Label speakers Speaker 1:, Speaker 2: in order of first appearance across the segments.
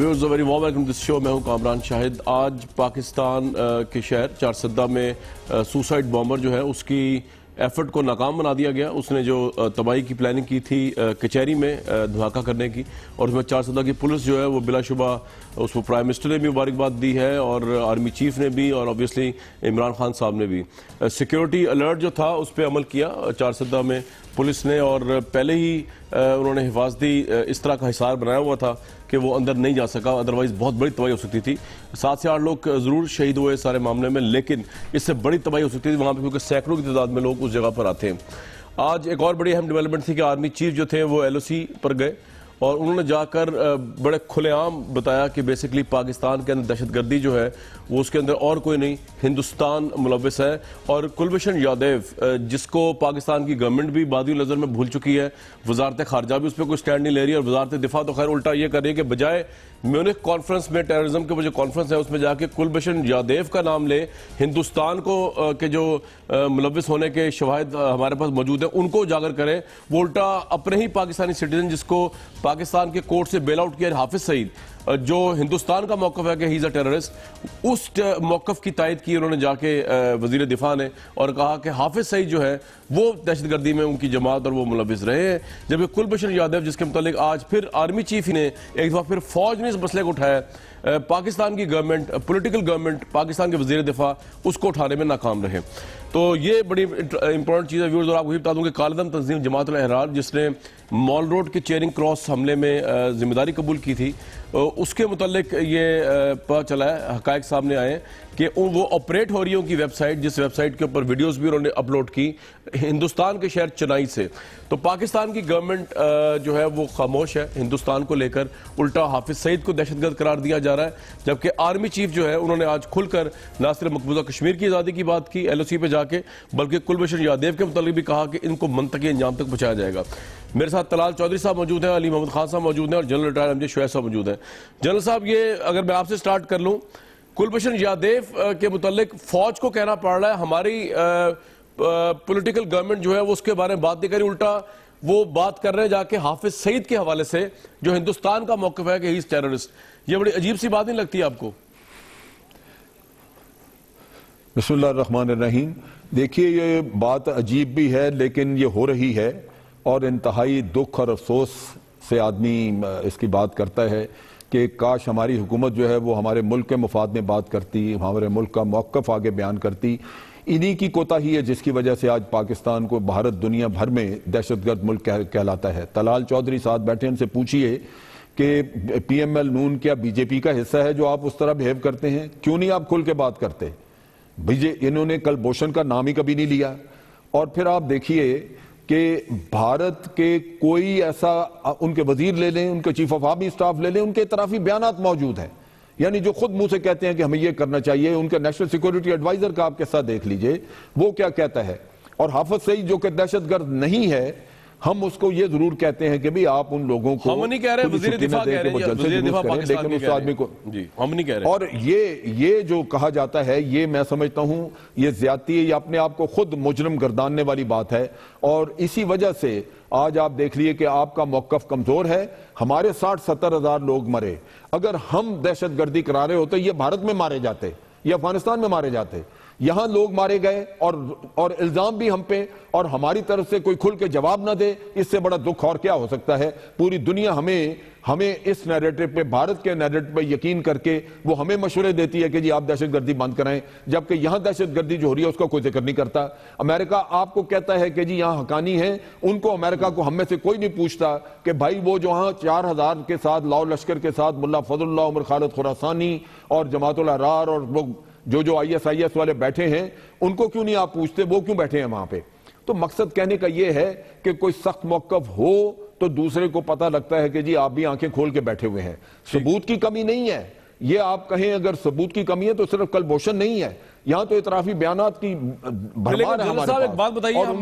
Speaker 1: Viewers very warm welcome to this show. मैं हूं कामरान शाहिद। आज पाकिस्तान के शहर चारसद्दा में सुसाइड बॉम्बर जो है उसकी एफर्ट को नाकाम बना दिया गया। उसने जो तबाही की प्लानिंग की थी कचहरी में धमाका करने की, और उसमें चारसद्दा की पुलिस जो है वो बिलाशुबा उसको प्राइम मिनिस्टर ने भी मुबारकबाद दी है और आर्मी चीफ ने भी और ऑब्वियसली इमरान खान साहब ने भी। सिक्योरिटी अलर्ट जो था उस पर अमल किया चारसद्दा में पुलिस ने, और पहले ही उन्होंने हिफाजती इस तरह का हिसार बनाया हुआ था कि वो अंदर नहीं जा सका, अदरवाइज बहुत बड़ी तबाही हो सकती थी। 7 से 8 लोग ज़रूर शहीद हुए सारे मामले में, लेकिन इससे बड़ी तबाही हो सकती थी वहाँ पर, क्योंकि सैकड़ों की तादाद में लोग उस जगह पर आते हैं। आज एक और बड़ी अहम डेवलपमेंट थी कि आर्मी चीफ जो थे वो LOC पर गए और उन्होंने जाकर बड़े खुलेआम बताया कि बेसिकली पाकिस्तान के अंदर दहशतगर्दी जो है वो उसके अंदर और कोई नहीं, हिंदुस्तान मुलव्विस है। और कुलभूषण जाधव जिसको पाकिस्तान की गवर्नमेंट भी बादी नज़र में भूल चुकी है, वजारत खारजा भी उस पर कोई स्टैंड नहीं ले रही, और वजारत दिफा तो खैर उल्टा ये कर रही है कि बजाय म्यूनिख कॉन्फ्रेंस में टेररिज्म के जो कॉन्फ्रेंस है उसमें जाके कुलभूषण जाधव का नाम ले, हिंदुस्तान को के जो मुलव्विस होने के शवाहिद हमारे पास मौजूद है उनको उजागर करे। वो उल्टा अपने ही पाकिस्तानी सिटीजन जिसको पाकिस्तान के कोर्ट से बेल आउट किया हाफिज सईद, जो हिंदुस्तान का मौकफ है कि ही इज़ अ टेररिस्ट, उस मौकफ की तायद की उन्होंने जाके वजीर दिफा ने, और कहा कि हाफिज सईद जो है वो दहशतगर्दी में उनकी जमात और वो मुलव्विस रहे हैं। जबकि कुलभूषण जाधव जिसके मुतालिक आज फिर आर्मी चीफ ने एक दफ़ा फिर फौज ने इस मसले को उठाया, पाकिस्तान की गवर्नमेंट, पॉलिटिकल गवर्नमेंट, पाकिस्तान के वजीर दिफा उसको उठाने में नाकाम रहे। तो ये बड़ी इंपॉर्टेंट चीज़ है व्यूअर्स। और आपको भी बता दूं कि कालेदम तंजीम जमात अल-अहरार जिसने मॉल रोड के चेयरिंग क्रॉस हमले में जिम्मेदारी कबूल की थी, उसके मुतालिक ये पता चला है, हकायक सामने आए कि वो ऑपरेट हो रही है उनकी वेबसाइट, जिस वेबसाइट के ऊपर वीडियोस भी उन्होंने अपलोड की हिंदुस्तान के शहर चेन्नई से। तो पाकिस्तान की गवर्नमेंट जो है वो खामोश है हिंदुस्तान को लेकर, उल्टा हाफिज सईद को दहशतगर्द करार दिया जा रहा है। जबकि आर्मी चीफ जो है उन्होंने आज खुलकर ना सिर्फ मकबूजा कश्मीर की आज़ादी की बात की LOC पे जाके, बल्कि कुलभूषण जाधव के मुतालिक भी कहा कि इनको मंतकी अंजाम तक पहुंचाया जाएगा। मेरे साथ तलाल चौधरी साहब मौजूद हैं, अली मोहम्मद खान साहब मौजूद हैं और जनरल रिटायर MJ शुएब साहब मौजूद हैं। जनरल साहब, ये अगर मैं आपसे स्टार्ट कर लूं, कुलभूषण जाधव के मुतालिक फौज को कहना पड़ रहा है हमारी पॉलिटिकल गवर्नमेंट जो है वो उसके बारे में बात नहीं करी, उल्टा वो बात कर रहे हैं जाके हाफिज सईद के हवाले से जो हिंदुस्तान का मौकफ है कि ही इज टेररिस्ट। ये बड़ी अजीब सी बात नहीं लगती आपको?
Speaker 2: बिस्मिल्लाहिर्रहमानिर्रहीम। देखिए, ये बात अजीब भी है लेकिन ये हो रही है, और इंतहाई दुख और अफसोस से आदमी इसकी बात करता है कि काश हमारी हुकूमत जो है वो हमारे मुल्क के मुफाद में बात करती, हमारे मुल्क का मौक़िफ़ आगे बयान करती। इन्हीं की कोताही है जिसकी वजह से आज पाकिस्तान को भारत दुनिया भर में दहशतगर्द मुल्क कहलाता है। तलाल चौधरी साथ बैठे, उनसे पूछिए कि PML नून क्या BJP का हिस्सा है जो आप उस तरह बिहेव करते हैं? क्यों नहीं आप खुल के बात करते? इन्होंने कुलभूषण का नाम ही कभी नहीं लिया। और फिर आप देखिए कि भारत के कोई ऐसा, उनके वजीर ले लें, उनके चीफ ऑफ आर्मी स्टाफ ले लें, उनके इतराफी बयानात मौजूद हैं, यानी जो खुद मुंह से कहते हैं कि हमें ये करना चाहिए। उनके नेशनल सिक्योरिटी एडवाइजर का आप किस्सा देख लीजिए, वो क्या कहता है। और हाफिज सईद जो कि दहशतगर्द नहीं है, हम उसको ये जरूर कहते हैं कि भाई आप उन लोगों को,
Speaker 1: हम नहीं कह रहे, वज़ीर दिफा कह रहे हैं, वज़ीर दिफा पाकिस्तान
Speaker 2: लेकिन उस आदमी को
Speaker 1: जी हम नहीं कह रहे।
Speaker 2: और ये जो कहा जाता है, ये मैं समझता हूं ये ज्यादती है, ये अपने आप को खुद मुजरिम गर्दानने वाली बात है। और इसी वजह से आज आप देख लिए कि आपका मौकफ कमजोर है। हमारे 60-70 हजार लोग मरे, अगर हम दहशतगर्दी करा रहे होते ये भारत में मारे जाते, ये अफगानिस्तान में मारे जाते। यहां लोग मारे गए और इल्जाम भी हम पे, और हमारी तरफ से कोई खुल के जवाब ना दे, इससे बड़ा दुख और क्या हो सकता है। पूरी दुनिया हमें इस नैरेटिव पे, भारत के नैरेटिव पे यकीन करके वो हमें मशवरे देती है कि जी आप दहशतगर्दी बंद कराएं, जबकि यहां दहशतगर्दी जो हो रही है उसका कोई जिक्र नहीं करता। अमेरिका आपको कहता है कि जी यहां हकानी है, उनको अमेरिका को हम में से कोई नहीं पूछता कि भाई वो जो वहां 4000 के साथ लाओ लश्कर के साथ मुल्ला फजलुल्लाह, उमर खालिद खुरासानी और जमातुल अहरार और वो जो ISIS वाले बैठे हैं, उनको क्यों नहीं आप पूछते, वो क्यों बैठे हैं वहां पे? तो मकसद कहने का यह है कि कोई सख्त मौकफ हो तो दूसरे को पता लगता है कि जी आप भी आंखें खोल के बैठे हुए हैं। सबूत की कमी नहीं है, ये आप कहें अगर सबूत की कमी है तो सिर्फ कुलभूषण नहीं है, यहाँ तो इतराफी बयानात की भरमार है हमारे पास।
Speaker 1: एक बात बताइए, हम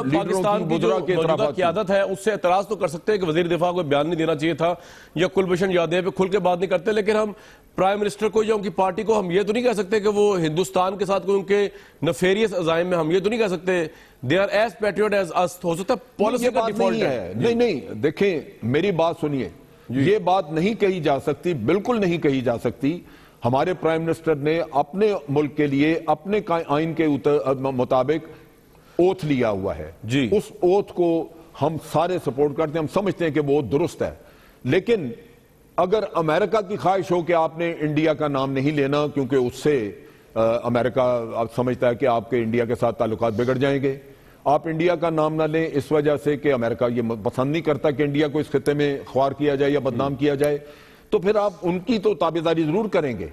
Speaker 1: पाकिस्तान की जो मौजूदा क़यादत है उससे एतराज तो कर सकते हैं कि वजीर दिफा को बयान नहीं देना चाहिए था या कुलभूषण जाधव पे खुल के बात नहीं करते, लेकिन हम प्राइम मिनिस्टर को या उनकी पार्टी को हम ये तो नहीं कह सकते कि वो हिंदुस्तान के साथ कोई उनके नफेरियस अजाइम में, हम ये तो नहीं कह सकते they are as patriot as us. हो सकता है पॉलिसी का डिफॉल्ट है।
Speaker 2: नहीं, देखें मेरी बात सुनिए, ये बात नहीं कही जा सकती, बिल्कुल नहीं कही जा सकती। हमारे प्राइम मिनिस्टर ने अपने मुल्क के लिए अपने आइन के मुताबिक ओथ लिया हुआ है
Speaker 1: जी।
Speaker 2: उस ओथ को हम सारे सपोर्ट करते हैं, हम समझते हैं कि वो दुरुस्त है। लेकिन अगर अमेरिका की ख्वाहिश हो कि आपने इंडिया का नाम नहीं लेना क्योंकि उससे अमेरिका आप समझता है कि आपके इंडिया के साथ ताल्लुकात बिगड़ जाएंगे, आप इंडिया का नाम ना लें इस वजह से कि अमेरिका ये पसंद नहीं करता कि इंडिया को इस खिते में ख्वार किया जाए या बदनाम किया जाए, तो फिर आप उनकी तो ताबेदारी जरूर करेंगे।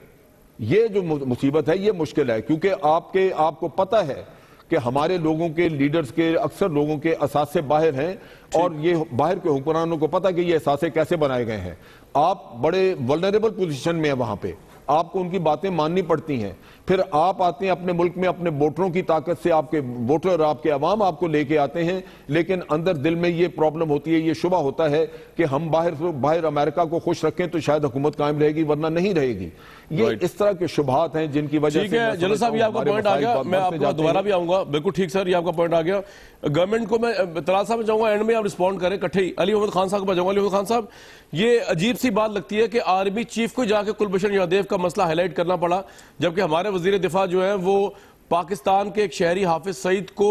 Speaker 2: ये जो मुसीबत है ये मुश्किल है, क्योंकि आपको पता है कि हमारे लोगों के लीडर्स के अक्सर लोगों के असासे बाहर हैं और ये बाहर के हुक्मरानों को पता है कि ये असासे कैसे बनाए गए हैं। आप बड़े वल्नरेबल पोजीशन में है, वहां पे आपको उनकी बातें माननी पड़ती हैं। फिर आप आते हैं अपने मुल्क में अपने वोटरों की ताकत से, आपके वोटर आपके अवाम आपको लेके आते हैं, लेकिन अंदर दिल में ये प्रॉब्लम होती है, ये शुबा होता है कि हम बाहर अमेरिका को खुश रखें तो शायद हुकूमत कायम रहेगी वरना नहीं रहेगी। ये इस तरह के शुबहात हैं जिनकी वजह से।
Speaker 1: ठीक है जनरल साहब, ये आपका पॉइंट आ गया, मैं आपको दोबारा भी आऊंगा। बिल्कुल ठीक सर, ये आपका पॉइंट आ गया। गवर्नमेंट को मैं तलाल साहब में जाऊंगा, एंड में आप रिस्पॉन्ड करें इकट्ठे ही। अली मोहम्मद खान साहब को जाऊंगा। अली मोहम्मद खान साहब, ये अजीब सी बात लगती है कि आर्मी चीफ को जाके कुलभूषण यादव का मसला हाईलाइट करना पड़ा, जबकि हमारे वजीर दिफा जो है वो पाकिस्तान के एक शहरी हाफिज सईद को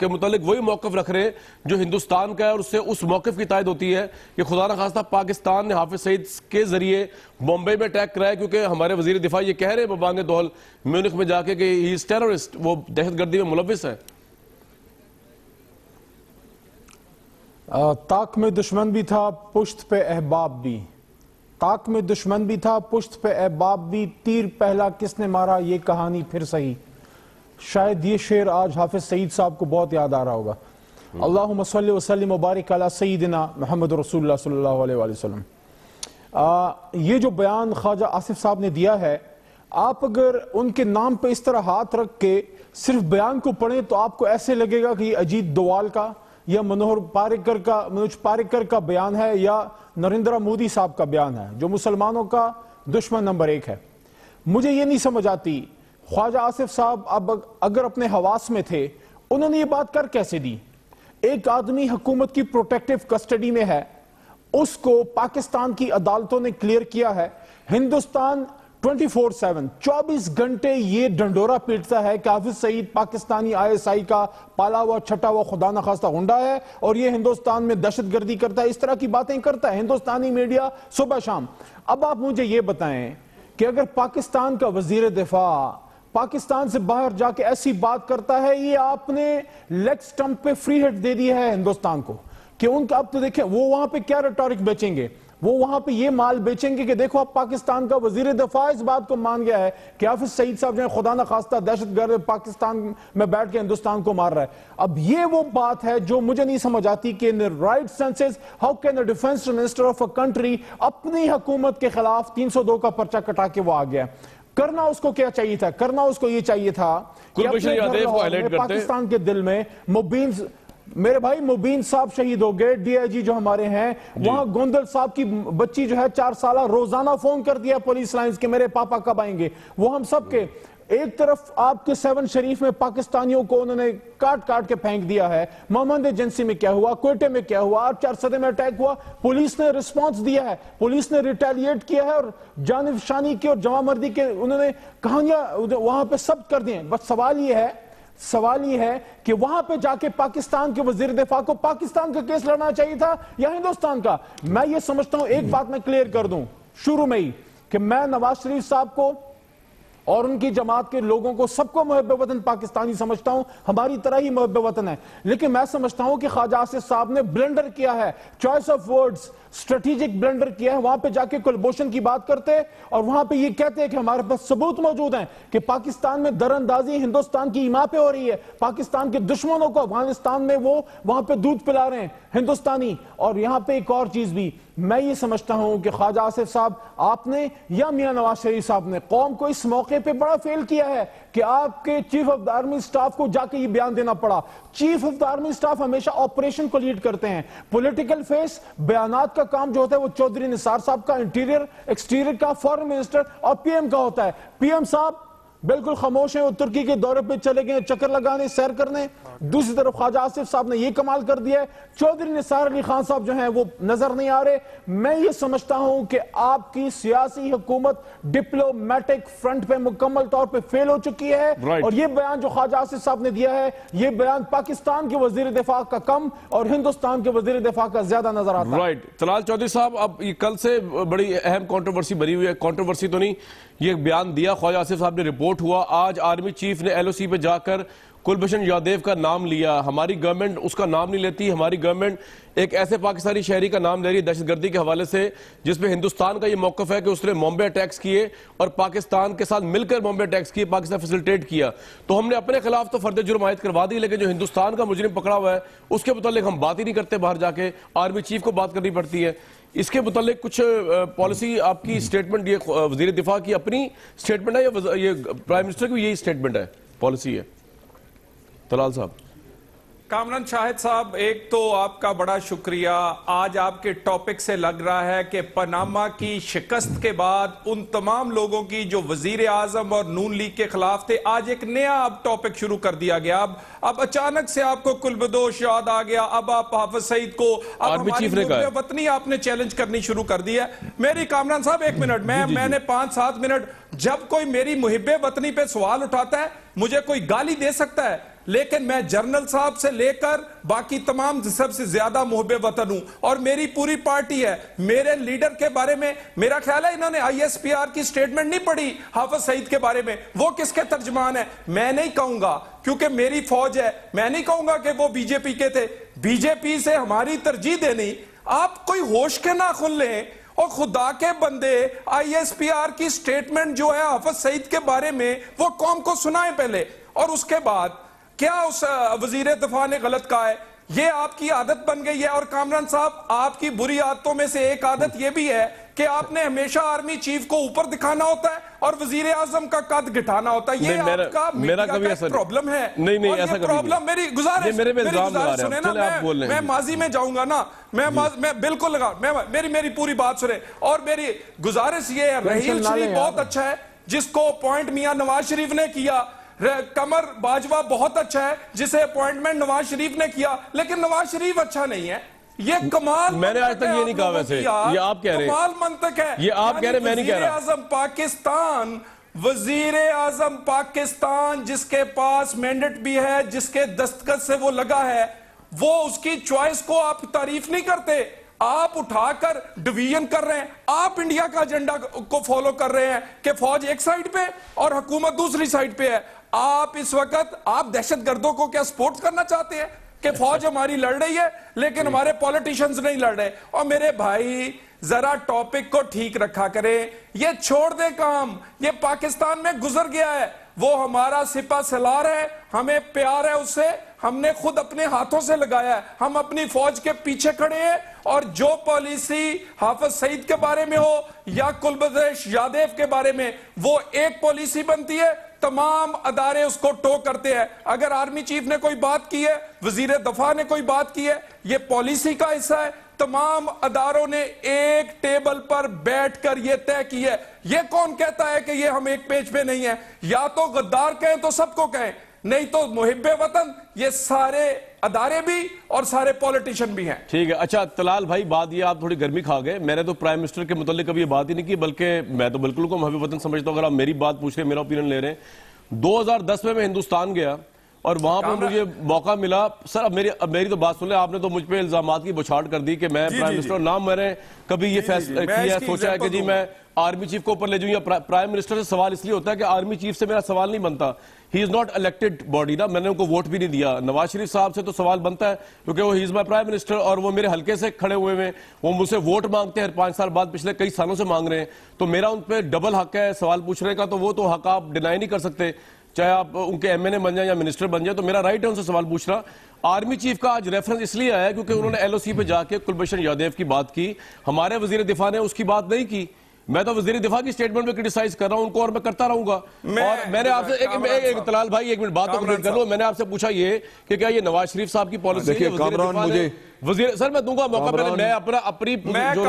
Speaker 1: के मुतालिक वही मौकफ रख रहे हैं जो हिंदुस्तान का है, और उससे उस मौकफ की तायद होती है कि खुदा न खास्ता पाकिस्तान ने हाफिज सईद के जरिए बॉम्बे में अटैक कराया, क्योंकि हमारे वजीर दिफा ये कह रहे हैं बबांग दौल म्यूनिख में जाके कि ही इज टेररिस्ट, वो दहशतगर्दी में मुलविस है।
Speaker 3: ताक में दुश्मन भी था पुश्त पे अहबाब भी, ताक में दुश्मन भी था पुश्त पे अहबाब भी, तीर पहला किसने मारा ये कहानी फिर सही। शायद ये शेर आज हाफिज सईद साहब को बहुत याद आ रहा होगा। अल्लाहुम्मा सल्ली व सल्लिम व बारिक अला सय्यिदिना मुहम्मद रसूलुल्लाह सल्लल्लाहु अलैहि वसल्लम। ये जो बयान ख्वाजा आसिफ साहब ने दिया है, आप अगर उनके नाम पे इस तरह हाथ रख के सिर्फ बयान को पढ़ें तो आपको ऐसे लगेगा कि अजीत डोवाल का या मनोज पारिकर का बयान है या नरेंद्र मोदी साहब का बयान है, जो मुसलमानों का दुश्मन नंबर 1 है। मुझे ये नहीं समझ आती ख्वाजा आसिफ साहब अब अगर अपने हवास में थे, उन्होंने ये बात कर कैसे दी। एक आदमी हुकूमत की प्रोटेक्टिव कस्टडी में है, उसको पाकिस्तान की अदालतों ने क्लियर किया है। हिंदुस्तान 24/7 24 घंटे ये डंडोरा पीटता है कि हाफिज सईद पाकिस्तानी ISI का पाला हुआ छटा हुआ खुदा न खास्ता गुंडा है और ये हिंदुस्तान में दहशतगर्दी करता है, इस तरह की बातें करता है हिंदुस्तानी मीडिया सुबह शाम। अब आप मुझे ये बताएं कि अगर पाकिस्तान का वजीर दिफा पाकिस्तान से बाहर जाके ऐसी बात करता है, ये आपने लेग स्टंप पे फ्री हिट दे दिया है हिंदुस्तान को कि उनका। अब तो देखें वो वहां पे क्या रेटोरिक बेचेंगे, वो वहां पे ये माल बेचेंगे कि देखो अब पाकिस्तान का वजीर दिफा इस बात को मान गया है कि हाफिज सईद साहब जो खुदा न खास्ता दहशतगर्द पाकिस्तान में बैठ के हिंदुस्तान को मार रहा है। अब ये वो बात है जो मुझे नहीं समझ आती कि in right senses how can the defence minister of a country अपनी हुकूमत के खिलाफ 302 का पर्चा कटा के वो आ गया। करना उसको क्या चाहिए था, करना उसको ये चाहिए था कि पाकिस्तान के दिल में मुबीन, मेरे भाई मुबीन साहब शहीद हो गए, DIG जो हमारे हैं, वहां गोंदल साहब की बच्ची जो है 4 साल रोजाना फोन कर दिया पुलिस लाइंस के मेरे पापा कब आएंगे। वो हम सब के एक तरफ आपके 7 शरीफ में पाकिस्तानियों को उन्होंने काट काट के फेंक दिया है, मोहम्मद एजेंसी में क्या हुआ, क्वेटे में क्या हुआ, 4 सदे में अटैक हुआ, पुलिस ने रिस्पांस दिया है, पुलिस ने रिटेलिएट किया है और जानिबशानी की और जवामर्दी के उन्होंने कहानियां वहां पे सब कर दी। बस सवाल ये है कि वहां पे जाके पाकिस्तान के वजीर दिफा को पाकिस्तान का केस लड़ना चाहिए था या हिंदुस्तान का। मैं ये समझता हूं, एक बात मैं क्लियर कर दूं शुरू में ही, कि मैं नवाज शरीफ साहब को और उनकी जमात के लोगों को सबको मुहब्बे वतन पाकिस्तानी समझता हूं, हमारी तरह ही मुहब्बे वतन है। लेकिन मैं समझता हूं कि ख्वाजा आसिफ साहब ने ब्लेंडर किया है, choice of words, strategic blender किया है। वहां पे जाके कुलभूषण की बात करते और वहां पे ये कहते हैं कि हमारे पास सबूत मौजूद हैं कि पाकिस्तान में दरअंदाजी हिंदुस्तान की ईमा पे हो रही है, पाकिस्तान के दुश्मनों को अफगानिस्तान में वो वहां पे दूध पिला रहे हैं हिंदुस्तानी। और यहां पे एक और चीज भी मैं ये समझता हूं कि ख्वाजा आसिफ साहब आपने या मियां नवाज शरीफ साहब ने कौम को इस मौके पे बड़ा फेल किया है कि आपके chief of the army staff को जाके ये बयान देना पड़ा। Chief of the army staff हमेशा ऑपरेशन को लीड करते हैं, पॉलिटिकल फेस बयानात का काम जो होता है वो चौधरी निसार साहब का, इंटीरियर एक्सटीरियर का, फॉरेन मिनिस्टर और PM का होता है। PM साहब बिल्कुल खामोश हैं। वो तुर्की के दौरे पे चले गए चक्कर लगाने, सैर करने। दूसरी तरफ ख्वाजा आसिफ साहब ने ये कमाल कर दिया है, चौधरी निसार अली खान साहब जो हैं वो नजर नहीं आ रहे। मैं ये समझता हूं कि आपकी सियासी हुकूमत डिप्लोमेटिक फ्रंट पे मुकम्मल तौर पे फेल हो चुकी है। और ये बयान जो ख्वाजा आसिफ साहब ने दिया है, ये बयान पाकिस्तान के वजीर दिफा का कम और हिंदुस्तान के वजीर दिफा का ज्यादा नजर आता है।
Speaker 1: राइट, तलाल चौधरी साहब, अब ये कल से बड़ी अहम कंट्रोवर्सी बनी हुई है। कंट्रोवर्सी तो नहीं, ये बयान दिया ख्वाजा आसिफ साहब ने, रिपोर्ट हुआ, आज आर्मी चीफ ने एलओसी पे जाकर कुलभूषण यादव का नाम लिया। हमारी गवर्नमेंट उसका नाम नहीं लेती। हमारी गवर्नमेंट एक ऐसे पाकिस्तानी शहरी का नाम ले रही है दहशतगर्दी के हवाले से, जिसमें हिंदुस्तान का ये मौकफ है कि उसने बॉम्बे अटैक्स किए और पाकिस्तान के साथ मिलकर बॉम्बे अटैक्स किए, पाकिस्तान फैसिलिटेट किया। तो हमने अपने खिलाफ तो फर्द जुर्म आयद करवा दी, लेकिन जो हिंदुस्तान का मुजरिम पकड़ा हुआ है उसके मुतालिक हम बात ही नहीं करते। बाहर जाके आर्मी चीफ को बात करनी पड़ती है। इसके मुतालिक कुछ पॉलिसी आपकी स्टेटमेंट, ये वजीर दिफा की अपनी स्टेटमेंट है या ये प्राइम मिनिस्टर की यही स्टेटमेंट है, पॉलिसी है? तलाल साहब।
Speaker 4: कामरान शाहिद साहब, एक तो आपका बड़ा शुक्रिया। आज आपके टॉपिक से लग रहा है कि पनामा की शिकस्त के बाद उन तमाम लोगों की जो वजीर आजम और नून लीग के खिलाफ थे, आज एक नया अब टॉपिक शुरू कर दिया गया। अब अचानक से आपको कुलबदोश याद आ गया। अब आप हाफिज सईद को, अब हमारी वतनी आपने चैलेंज करनी शुरू कर दी है। मेरी कामरान साहब एक मिनट, मैंने 5-7 मिनट, जब कोई मेरी मुहिब्बे वतनी पे सवाल उठाता है, मुझे कोई गाली दे सकता है, लेकिन मैं जनरल साहब से लेकर बाकी तमाम सबसे ज्यादा मुहब्बे वतन हूं और मेरी पूरी पार्टी है। मेरे लीडर के बारे में मेरा ख्याल है इन्होंने ISPR की स्टेटमेंट नहीं पढ़ी हाफिज सईद के बारे में। वो किसके तर्जमान है? मैं नहीं कहूंगा, क्योंकि मेरी फौज है। मैं नहीं कहूंगा कि वो बीजेपी के थे। बीजेपी से हमारी तरजीह देनी। आप कोई होश के नाखुन लें और खुदा के बंदे ISPR की स्टेटमेंट जो है हाफिज सईद के बारे में, वो कौम को सुनाएं पहले, और उसके बाद क्या उस वजीर दिफा ने गलत कहा है। ये आपकी आदत बन गई है। और कामरान साहब, आपकी बुरी आदतों में से एक आदत ये भी है कि आपने हमेशा आर्मी चीफ को ऊपर दिखाना होता है और वजीर आजम का कद घटाना होता है। ये आपका
Speaker 1: मेरा कभी ऐसा
Speaker 4: प्रॉब्लम है।
Speaker 1: नहीं, ऐसा
Speaker 4: प्रॉब्लम मेरी गुजारिश सुने ना, मैं माजी में जाऊंगा ना, मैं बिल्कुल लगा, मेरी पूरी बात सुने। और मेरी गुजारिश ये है, रहील शरीफ बहुत अच्छा है, जिसको अपॉइंट मियां नवाज शरीफ ने किया। कमर बाजवा बहुत अच्छा है, जिसे अपॉइंटमेंट नवाज शरीफ ने किया, लेकिन नवाज शरीफ अच्छा नहीं है। ये कमाल,
Speaker 1: मैंने आज तक ये नहीं कहा। वैसे ये आप कह रहे हैं,
Speaker 4: कमाल मंतक है।
Speaker 1: ये आप कह रहे हैं, मैं नहीं कह रहा।
Speaker 4: वजीर आजम पाकिस्तान, जिसके पास मैंडेट भी है, जिसके दस्तखत से वो लगा है, वो उसकी चॉइस को आप तारीफ नहीं करते। आप उठाकर डिवीजन कर रहे हैं। आप इंडिया का एजेंडा को फॉलो कर रहे हैं कि फौज एक साइड पे और हुकूमत दूसरी साइड पे है। आप इस वक्त आप दहशतगर्दों को क्या सपोर्ट करना चाहते हैं कि फौज हमारी लड़ रही है लेकिन हमारे पॉलिटिशियंस नहीं लड़ रहे? और मेरे भाई, जरा टॉपिक को ठीक रखा करें। ये छोड़ दे काम, ये पाकिस्तान में गुजर गया है। वो हमारा सिपा सलार है, हमें प्यार है उससे, हमने खुद अपने हाथों से लगाया है। हम अपनी फौज के पीछे खड़े हैं और जो पॉलिसी हाफिज सईद के बारे में हो या कुलभूषण यादव के बारे में, वो एक पॉलिसी बनती है, तमाम अदारे उसको टो करते हैं। अगर आर्मी चीफ ने कोई बात की है, वजीर दफा ने कोई बात की है, ये पॉलिसी का हिस्सा है। तमाम अदारों ने एक टेबल पर बैठकर यह तय की है। यह कौन कहता है कि ये हम एक पेज पे नहीं है? या तो गद्दार कहें तो सबको कहें, नहीं तो मुहिब्बे वतन ये सारे अदारे भी और सारे पॉलिटिशियन भी हैं।
Speaker 1: ठीक है। अच्छा तलाल भाई, बात ये आप थोड़ी गर्मी खा गए। मैंने तो प्राइम मिनिस्टर के मुतालिक कभी ये बात ही नहीं की, बल्कि मैं तो बिल्कुल को मुहिब्बे वतन समझता हूं। अगर आप मेरी बात पूछ रहे हैं, मेरा ओपिनियन ले रहे हैं, 2010 में मैं हिंदुस्तान गया और वहां पर मुझे मौका मिला। सर अब मेरी तो बात सुन ले, आपने तो मुझ पे इल्जामात की बौछार कर दी कि मैं प्राइम मिनिस्टर नाम मैंने कभी ये फैसला किया, सोचा है कि जी मैं आर्मी चीफ को ऊपर ले जाऊं। या प्राइम मिनिस्टर से सवाल इसलिए होता है कि आर्मी चीफ से मेरा सवाल नहीं बनता। He is not elected body ना, मैंने उनको वोट भी नहीं दिया। नवाज शरीफ साहब से तो सवाल बनता है क्योंकि वो he is my prime minister और वो मेरे हल्के से खड़े हुए हैं। वो मुझसे वोट मांगते हैं, 5 साल बाद, पिछले कई सालों से मांग रहे हैं। तो मेरा उन पर डबल हक है सवाल पूछने का, तो वो तो हक आप डिनाई नहीं कर सकते, चाहे आप उनके MNA बन जाए या मिनिस्टर बन जाए। तो मेरा राइट है उनसे सवाल पूछना। आर्मी चीफ का आज रेफरेंस इसलिए आया क्योंकि उन्होंने LOC पे जाके कुलभूषण यादव की बात की, हमारे वजीर दिफा ने उसकी बात नहीं की। मैं तो वजीर दिफा की स्टेटमेंट में क्रिटिसाइज कर रहा हूं उनको और मैं करता रहूंगा। और मैंने आपसे एक तलाल भाई एक मिनट बात तो कंप्लीट कर लो। मैंने आपसे पूछा ये कि क्या ये नवाज शरीफ साहब की पॉलिसी है?
Speaker 2: कामरान मुझे
Speaker 1: वजीर सर मैं दूंगा मौका, पहले मैं अपनी जो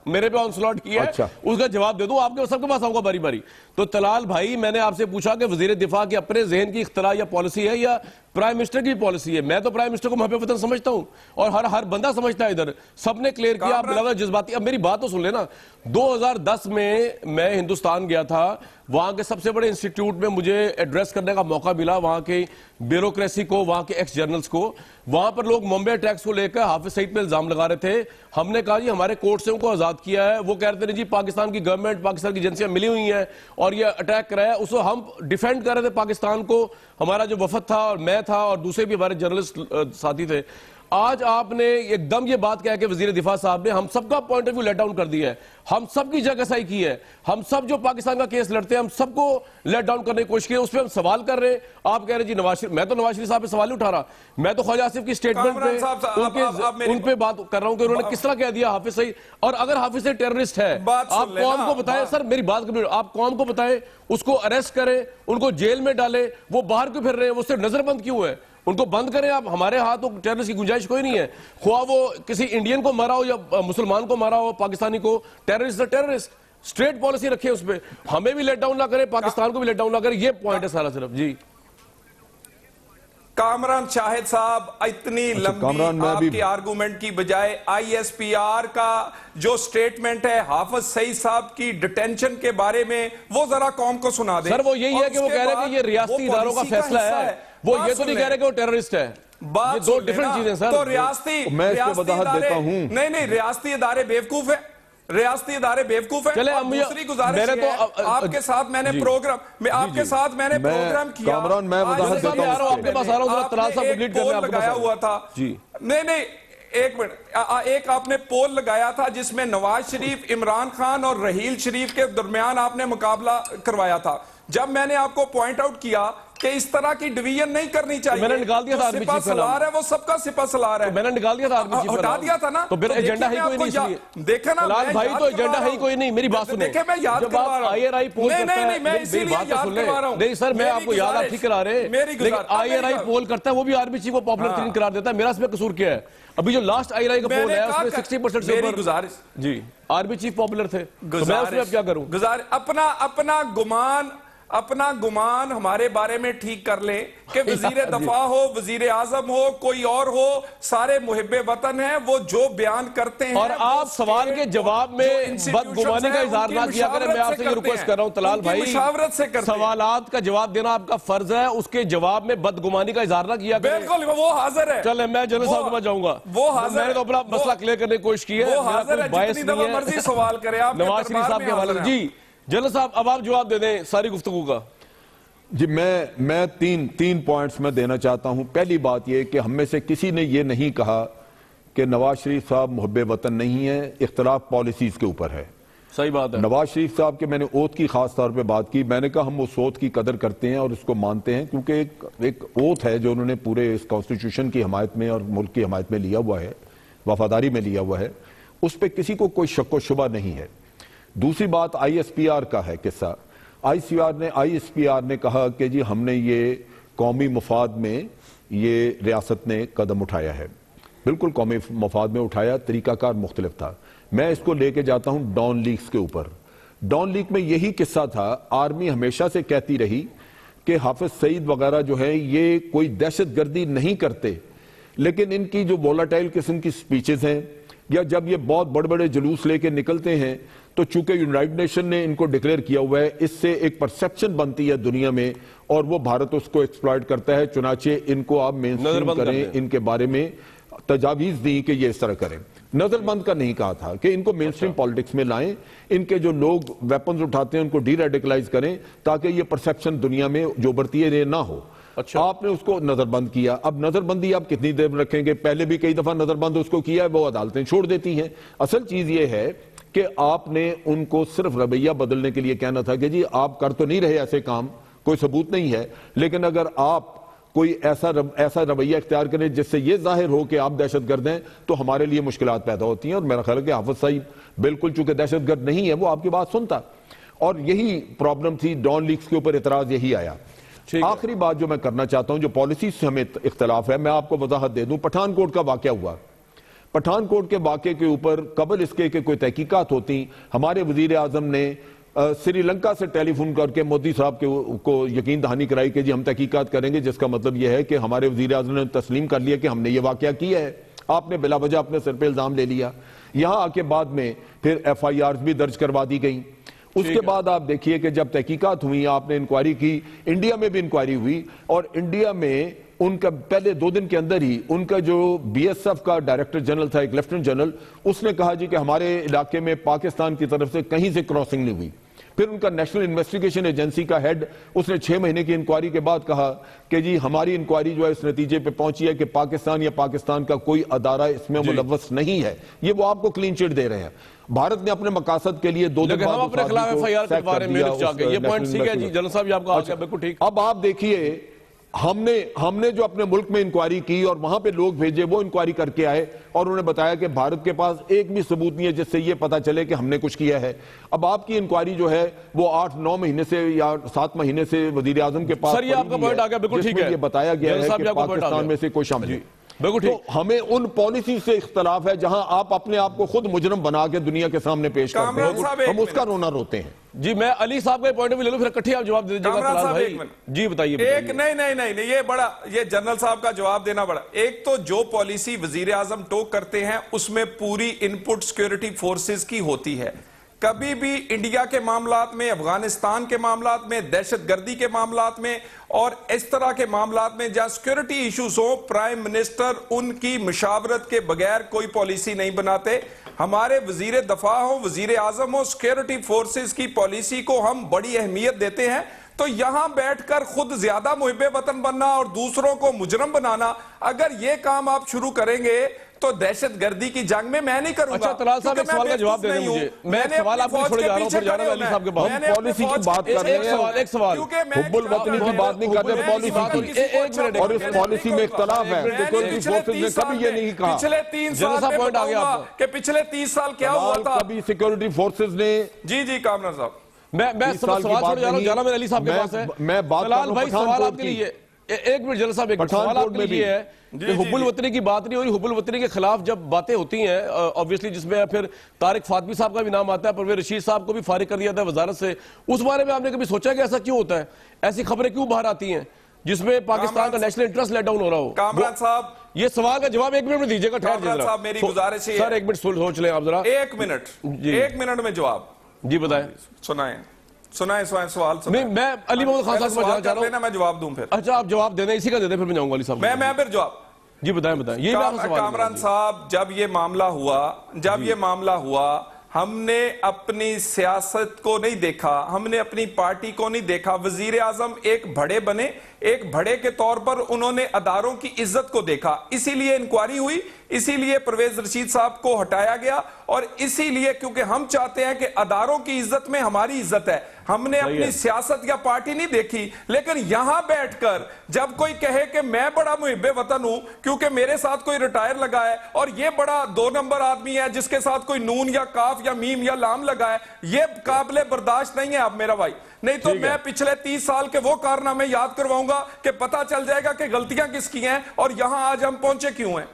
Speaker 1: मेरे पे ऑनस्लॉट किया है,
Speaker 2: अच्छा।
Speaker 1: उसका जवाब दे दूं, आपके सबके पास आऊंगा बारी बारी। तो तलाल भाई, मैंने आपसे पूछा कि वजीर दिफा की अपने जहन की इख्तरा या पॉलिसी है या प्राइम मिनिस्टर की पॉलिसी है? मैं तो प्राइम मिनिस्टर को महबूब वतन समझता हूं और हर बंदा समझता है इधर, सबने क्लियर किया। आप बिलावल जज्बाती, अब मेरी बात तो सुन लेना। 2010 में मैं हिंदुस्तान गया था, वहां के सबसे बड़े इंस्टीट्यूट में मुझे एड्रेस करने का मौका मिला, वहां के ब्यूरोक्रेसी को, वहां के एक्स जर्नल्स को। वहां पर लोग मुंबई अटैक्स को लेकर हाफिज सईद पे इल्जाम लगा रहे थे। हमने कहा जी हमारे कोर्ट से उनको आजाद किया है। वो कह रहे थे जी पाकिस्तान की गवर्नमेंट, पाकिस्तान की एजेंसियां मिली हुई हैं और ये अटैक कराया। उसको हम डिफेंड कर रहे थे पाकिस्तान को, हमारा जो वफद था और मैं था और दूसरे भी हमारे जर्नलिस्ट साथी थे। आज आपने एकदम ये बात कह के वजीर दिफा साहब ने हम सबका point of view let down कर दिया है, हम सबकी जगहसाई की है। हम सब जो पाकिस्तान का केस लड़ते हैं, हम सबको लेट डाउन करने की कोशिश की है। उस पर हम सवाल कर रहे हैं। आप कह रहे जी नवाज शरीफ, मैं तो नवाज शरीफ साहब पे सवाल नहीं उठा रहा, मैं तो ख्वाजा आसिफ की स्टेटमेंट पे उन पे बात कर रहा हूं कि उन्होंने किस तरह कह दिया हाफिज सईद। और अगर हाफिज सईद टेररिस्ट है, आप कौम को बताएं। सर मेरी बात कर, आप कौम को बताएं, उसको अरेस्ट करें, उनको जेल में डालें। वो बाहर क्यों फिर रहे हैं? वो सिर्फ नजरबंद क्यों है? उनको बंद करें आप। हमारे हाथ तो टेररिस्ट की गुंजाइश कोई नहीं है। ख्वाह वो किसी इंडियन को मारा हो या मुसलमान को मारा हो, पाकिस्तानी को, टेररिस्ट टेररिस्ट। स्ट्रेट पॉलिसी रखे उस पर, हमें भी लेट डाउन ना करें, पाकिस्तान को भी लेट डाउन ना करें। ये पॉइंट है सारा सिर्फ। जी
Speaker 4: कामरान शाहिद साहब, इतनी लंबी आपकी आर्गुमेंट की बजाय आईएसपीआर का जो स्टेटमेंट है हाफिज सईद साहब की डिटेंशन के बारे में, वो जरा कौम को सुना दें।
Speaker 1: सर वो यही है कि वो कह रहे हैं कि ये रियासती इदारों का फैसला है, वो ये तो नहीं कह रहे कि वो टेररिस्ट है। ये दो डिफरेंट चीजें सर।
Speaker 4: तो रियासती,
Speaker 2: मैं इसको वजाहत देता हूं।
Speaker 4: नहीं, रियासती इदारे बेवकूफ है, रियासती इदारे बेवकूफ है।
Speaker 1: चले
Speaker 4: और दूसरी गुजारिश है, आपके साथ मैंने प्रोग्राम, आपके साथ मैंने प्रोग्राम किया।
Speaker 2: कामरान, मैं वजाहत देता हूं,
Speaker 1: आपके पास आ रहा हूं, तलाल साहब कंप्लीट करने आपके
Speaker 4: लगाया हुआ था
Speaker 1: जी।
Speaker 4: नहीं, एक मिनट, एक आपने पोल लगाया था जिसमें नवाज शरीफ, इमरान खान और रहील शरीफ के दरमियान आपने मुकाबला करवाया था। जब मैंने आपको पॉइंट आउट किया कि इस तरह की डिवीजन नहीं करनी चाहिए,
Speaker 1: मैंने निकाल दिया था आर्मी चीफ
Speaker 4: सलार है, वो सबका सिपा सलार है।
Speaker 1: मैंने निकाल दिया था आर्मी चीफ,
Speaker 4: हटा दिया था ना।
Speaker 1: तो फिर एजेंडा ही कोई नहीं, इसलिए
Speaker 4: देखा ना
Speaker 1: तलाल भाई, तो एजेंडा ही कोई नहीं। मेरी बात सुने,
Speaker 4: मैं याद
Speaker 1: जब आप आईआरआई पोल करता है,
Speaker 4: मैं इसीलिए याद करवा रहा हूं।
Speaker 1: नहीं सर, मैं आपको याद आप ठीक करा रहे, लेकिन आईआरआई पोल करता है, वो भी आर्मी चीफ को पॉपुलर तरीन करार देता है। मेरा इसमें कसूर क्या है? अभी जो लास्ट आईआरआई का पोल है उसमें 60% से ऊपर
Speaker 4: गुजारिश जी
Speaker 1: आर्मी चीफ पॉपुलर थे, तो मैं उसमें अब क्या करूं?
Speaker 4: अपना गुमान हमारे बारे में ठीक कर ले कि वजीर दफा हो, वजीर आजम हो, कोई और हो, सारे मुहिब्बे वतन हैं, वो जो बयान करते हैं।
Speaker 1: और आप सवाल के जवाब में बदगुमानी का इजहार ना किया करें। मैं आपसे ये रिक्वेस्ट कर रहा हूं तलाल भाई,
Speaker 4: मुशावरत से करते हैं।
Speaker 1: सवालात का जवाब देना आपका फर्ज है, उसके जवाब में बदगुमानी का इजहार ना किया करें।
Speaker 4: बिल्कुल, वो हाजिर है।
Speaker 1: चले, मैं जनरल साहब के पास जाऊंगा।
Speaker 4: वो हाजिर,
Speaker 1: मैंने तो अपना मसला क्लियर करने की कोशिश की है।
Speaker 4: वो हाजिर है, जितनी दफा मर्जी सवाल करे आप
Speaker 1: नवाज शरीफ साहब के हवाले। जी जनरल साहब, अब आप जवाब दे दें सारी गुफ्तगू का।
Speaker 2: जी मैं तीन पॉइंट्स में देना चाहता हूं। पहली बात यह कि हम में से किसी ने यह नहीं कहा कि नवाज शरीफ साहब मुहब्बे वतन नहीं है, इख्तलाफ पॉलिसीज के ऊपर है।
Speaker 1: सही बात है।
Speaker 2: नवाज शरीफ साहब के मैंने ओथ की खास तौर पे बात की। मैंने कहा हम उस ओथ की कदर करते हैं और उसको मानते हैं, क्योंकि एक ओथ है जो उन्होंने पूरे इस कॉन्स्टिट्यूशन की हमायत में और मुल्क की हमायत में लिया हुआ है, वफादारी में लिया हुआ है, उस पर किसी को कोई शक व शुबा नहीं है। दूसरी बात आईएसपीआर का है किस्सा। आईएसपीआर ने कहा कि जी हमने ये कौमी मफाद में ये रियासत ने कदम उठाया है। बिल्कुल कौमी मफाद में उठाया, तरीकाकार मुख्तलिफ था। मैं इसको लेके जाता हूं डॉन लीग्स के ऊपर। डॉन लीग में यही किस्सा था। आर्मी हमेशा से कहती रही कि हाफिज सईद वगैरह जो है ये कोई दहशतगर्दी नहीं करते, लेकिन इनकी जो वोलाटाइल किस्म की स्पीचेस हैं या जब ये बहुत बड़े बड़े जुलूस लेके निकलते हैं, तो चूंकि यूनाइटेड नेशन ने इनको डिक्लेयर किया हुआ है, इससे एक परसेप्शन बनती है दुनिया में और वो भारत उसको एक्सप्लॉइट करता है। चुनाचे इनको आप मेनस्ट्रीम करें, इनके बारे में तजावीज दी कि ये इस तरह करें। नजरबंद का नहीं कहा था कि इनको मेनस्ट्रीम पॉलिटिक्स में लाएं, इनके जो लोग वेपन्स उठाते हैं उनको डीरेडिकलाइज करें, ताकि ये परसेप्शन दुनिया में जो बढ़ती है ये ना हो। अच्छा, आपने उसको नजरबंद किया। अब नजरबंदी आप कितनी देर में रखेंगे? पहले भी कई दफा नजरबंद उसको किया है, वो अदालतें छोड़ देती हैं। असल चीज ये है कि आपने उनको सिर्फ रवैया बदलने के लिए कहना था कि जी आप कर तो नहीं रहे ऐसे काम, कोई सबूत नहीं है, लेकिन अगर आप कोई ऐसा रवैया इख्तियार करें जिससे यह जाहिर हो कि आप दहशतगर्द हैं, तो हमारे लिए मुश्किलात पैदा होती हैं। और मेरा ख्याल है कि हाफिज साहब बिल्कुल चूंकि दहशतगर्द नहीं है, वो आपकी बात सुनता, और यही प्रॉब्लम थी। डॉन लीग्स के ऊपर इतराज यही आया। आखिरी बात जो मैं करना चाहता हूं, जो पॉलिसी से हमें इख्तलाफ है, मैं आपको वजाहत दे दूं। पठानकोट का वाकया हुआ। पठानकोट के वाक़े के ऊपर कबल इसके कि कोई तहकीकात होती, हमारे वजीर आजम ने श्रीलंका से टेलीफोन करके मोदी साहब को यकीन दहानी कराई कि जी हम तहकीकात करेंगे, जिसका मतलब यह है कि हमारे वजीर आजम ने तस्लीम कर लिया कि हमने ये वाकया किया है, आपने बिला वजह अपने सिर पे इल्जाम ले लिया। यहां आके बाद में फिर FIR भी दर्ज करवा दी गई। उसके बाद आप देखिए कि जब तहकीकात हुई, आपने इंक्वायरी की, इंडिया में भी इंक्वायरी हुई और इंडिया में उनका पहले 2 दिन के अंदर ही उनका जो BSF का डायरेक्टर जनरल था, एक लेफ्टिनेंट जनरल, उसने कहा जी कि हमारे इलाके में पाकिस्तान की तरफ से कहीं से क्रॉसिंग नहीं हुई। फिर उनका नेशनल इन्वेस्टिगेशन एजेंसी का हेड, उसने 6 महीने की इंक्वायरी के बाद कहा कि जी हमारी इंक्वायरी जो है इस नतीजे पे पहुंची है कि पाकिस्तान या पाकिस्तान का कोई अदारा इसमें मुलव्वस नहीं है। ये वो आपको क्लीन चिट दे रहे हैं। भारत ने अपने मकासद के लिए 2 दिन बाद
Speaker 1: हम अपने खिलाफ FIR के बारे में ये पॉइंट ठीक है जी, जनरल साहब आपका आ गया, बिल्कुल ठीक।
Speaker 2: अब आप देखिए हमने जो अपने मुल्क में इंक्वायरी की और वहां पे लोग भेजे, वो इंक्वायरी करके आए और उन्होंने बताया कि भारत के पास एक भी सबूत नहीं है जिससे ये पता चले कि हमने कुछ किया है। अब आपकी इंक्वायरी जो है वो 8-9 महीने से या 7 महीने से वजीर आजम के पास,
Speaker 1: सर ये आपका पॉइंट आ गया, बिल्कुल ठीक है,
Speaker 2: ये बताया गया है कि पाकिस्तान में से कोई शामिल है।
Speaker 1: बिल्कुल ठीक।
Speaker 2: तो हमें उन पॉलिसी से इख्तलाफ है जहां आप अपने आप को खुद मुजरम बना के दुनिया के सामने पेश करते हैं, हम उसका रोना रोते हैं।
Speaker 1: जी मैं अली साहब का पॉइंट भी ले लूं, फिर इकट्ठे आप जवाब दे दीजिएगा। जी बताइए।
Speaker 4: एक नहीं, ये जनरल साहब का जवाब देना बड़ा। एक तो जो पॉलिसी वजीर आजम टोक करते हैं उसमें पूरी इनपुट सिक्योरिटी फोर्सेस की होती है। कभी भी इंडिया के मामलात में, अफगानिस्तान के मामलात में, दहशतगर्दी के मामलात में और इस तरह के मामलात में जहां सिक्योरिटी इश्यूज हो, प्राइम मिनिस्टर उनकी मशावरत के बगैर कोई पॉलिसी नहीं बनाते। हमारे वजीर दफा हो, वजीर आजम हो, सिक्योरिटी फोर्सेस की पॉलिसी को हम बड़ी अहमियत देते हैं। तो यहां बैठकर खुद ज्यादा मुहिब्बे वतन बनना और दूसरों को मुजरम बनाना, अगर ये काम आप शुरू करेंगे तो दहशतगर्दी की जंग में मैं नहीं करूंगा।
Speaker 1: अच्छा तलाल साहब एक सवाल का जवाब दे दें मुझे। मैं एक सवाल आपको छोड़ जा रहा हूं, फिर जा रहा हूं अली साहब के पास।
Speaker 2: हम पॉलिसी की बात कर रहे हैं,
Speaker 1: एक सवाल
Speaker 2: हुब्बुल वतनी की बात नहीं कर रहे, पॉलिसी की।
Speaker 1: एक मिनट,
Speaker 2: और इस पॉलिसी में इख्तलाफ है। सिक्योरिटी फोर्सेस ने कभी ये नहीं कहा।
Speaker 4: पिछले 3 साल
Speaker 1: पॉइंट आ गया
Speaker 4: कि पिछले 30 साल क्या हुआ था।
Speaker 2: कभी सिक्योरिटी फोर्सेस ने
Speaker 4: जी कामरान साहब,
Speaker 1: मैं सवाल छोड़ जा रहा हूं, जाना मैं अली साहब के पास है।
Speaker 2: मैं बात
Speaker 1: तलाल भाई सवाल आपके लिए, एक मिनट जनरल साहब, एक सवाल आपके लिए है कि हुब्बुल वतनी की बात नहीं हो रही, हुब्बुल वतनी के खिलाफ जब बातें होती हैं ऑब्वियसली, जिसमें फिर तारिक फातमी साहब का भी नाम आता है, परवेज रशीद साहब को भी फारिग कर दिया था वजारत से, उस बारे में आपने कभी सोचा कि ऐसा क्यों होता है? ऐसी खबरें क्यों बाहर आती हैं जिसमें पाकिस्तान का नेशनल इंटरेस्ट लेट डाउन हो रहा हो?
Speaker 4: कामरान साहब
Speaker 1: ये सवाल का जवाब 1 मिनट में दीजिएगा। ठहर
Speaker 4: साहब मेरी गुजारिश है
Speaker 1: सर, 1 मिनट सोच लें आप जरा।
Speaker 4: 1 मिनट में जवाब
Speaker 1: जी बताएं।
Speaker 4: सुनाए सवाल
Speaker 1: नहीं, मैं अली मोहम्मद खान साहब से चाह रहा हूं,
Speaker 4: मैं जवाब दूं फिर।
Speaker 1: अच्छा आप जवाब दे दें, इसी का दे दें, फिर मैं जाऊंगा अली साहब।
Speaker 4: मैं फिर जवाब
Speaker 1: जी बताएं यही
Speaker 4: कामरान साहब, जब ये मामला हुआ हमने अपनी सियासत को नहीं देखा, हमने अपनी पार्टी को नहीं देखा। वजीर आजम एक बड़े बने, एक बड़े के तौर पर उन्होंने अदारों की इज्जत को देखा, इसीलिए इंक्वायरी हुई, इसीलिए परवेज रशीद साहब को हटाया गया और इसीलिए क्योंकि हम चाहते हैं कि अदारों की इज्जत में हमारी इज्जत है। हमने अपनी सियासत या पार्टी नहीं देखी। लेकिन यहां बैठकर जब कोई कहे कि मैं बड़ा मुहिब्बे वतन हूं क्योंकि मेरे साथ कोई रिटायर लगा है और ये बड़ा 2 नंबर आदमी है जिसके साथ कोई नून या काफ या मीम या लाम लगा है, ये काबिले बर्दाश्त नहीं है अब मेरा भाई। नहीं तो मैं पिछले 30 साल के वो कारनामे याद करवाऊंगा कि पता चल जाएगा कि गलतियां किसकी हैं और यहां आज हम पहुंचे क्यों हैं।